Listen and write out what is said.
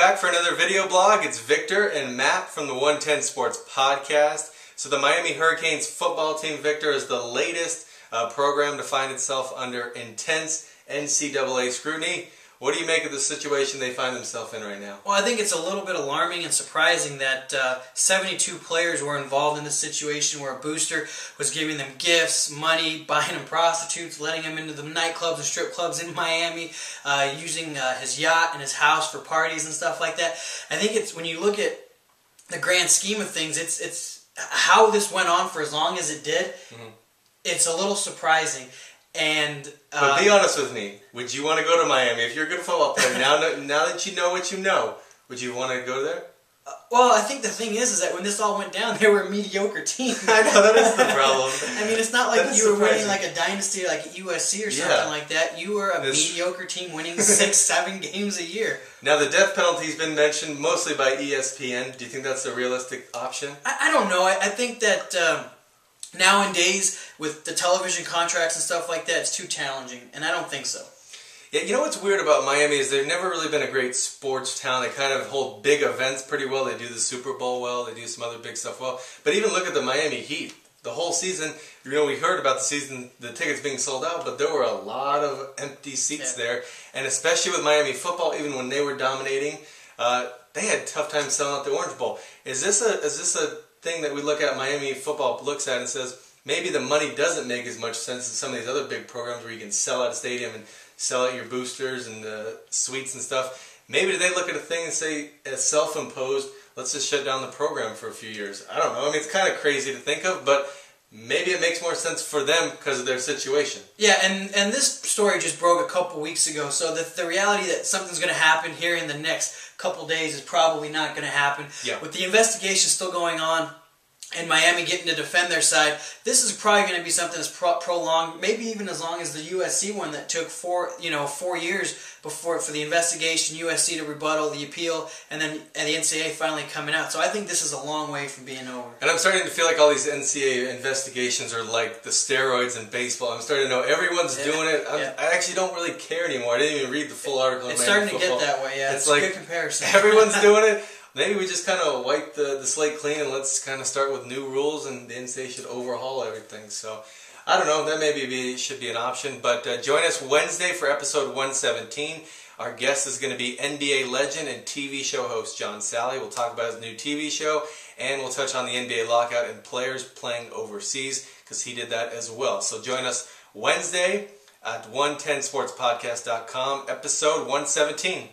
back for another video blog. It's Victor and Matt from the 110 Sports Podcast. So the Miami Hurricanes football team, Victor, is the latest program to find itself under intense NCAA scrutiny. What do you make of the situation they find themselves in right now? Well, I think it's a little bit alarming and surprising that 72 players were involved in this situation where a booster was giving them gifts, money, buying them prostitutes, letting them into the nightclubs and strip clubs in Miami, using his yacht and his house for parties and stuff like that. I think it's, when you look at the grand scheme of things, it's how this went on for as long as it did. It's a little surprising. But be honest with me. Would you want to go to Miami if you're a good football player? now that you know what you know, would you want to go there? Well, I think the thing is that when this all went down, they were a mediocre team. I know, that is the problem. I mean, it's not like you were winning like a dynasty like at USC or something like that. You were a mediocre team winning 6-7 games a year. Now, the death penalty's been mentioned mostly by ESPN. Do you think that's a realistic option? I don't know. I think that nowadays, with the television contracts and stuff like that, it's too challenging, and I don't think so. Yeah, you know what's weird about Miami is they've never really been a great sports town. They kind of hold big events pretty well. They do the Super Bowl well. They do some other big stuff well. But even look at the Miami Heat. The whole season, you know, we heard about the season, the tickets being sold out, but there were a lot of empty seats there. And especially with Miami football, even when they were dominating, they had a tough time selling out the Orange Bowl. Is this a thing that we look at, Miami football looks at and says, maybe the money doesn't make as much sense as some of these other big programs where you can sell out a stadium and sell out your boosters and suites and stuff. Maybe they look at a thing and say, as self-imposed, let's just shut down the program for a few years. I don't know. I mean, it's kind of crazy to think of, but maybe it makes more sense for them because of their situation. Yeah, and this story just broke a couple weeks ago, so the reality that something's going to happen here in the next couple days is probably not going to happen. Yeah. With the investigation still going on, and Miami getting to defend their side, this is probably going to be something that's prolonged, maybe even as long as the USC one that took 4 years before for the investigation, USC to rebuttal, the appeal, and then the NCAA finally coming out. So I think this is a long way from being over. And I'm starting to feel like all these NCAA investigations are like the steroids in baseball. I'm starting to know everyone's doing it. I actually don't really care anymore. I didn't even read the full article. It's starting to get that way, yeah. It's like a good comparison. Everyone's doing it. Maybe we just kind of wipe the slate clean and let's kind of start with new rules, and the NCAA should overhaul everything. So, I don't know, that maybe should be an option. But join us Wednesday for episode 117. Our guest is going to be NBA legend and TV show host John Sally. We'll talk about his new TV show, and we'll touch on the NBA lockout and players playing overseas, because he did that as well. So join us Wednesday at 110sportspodcast.com, episode 117.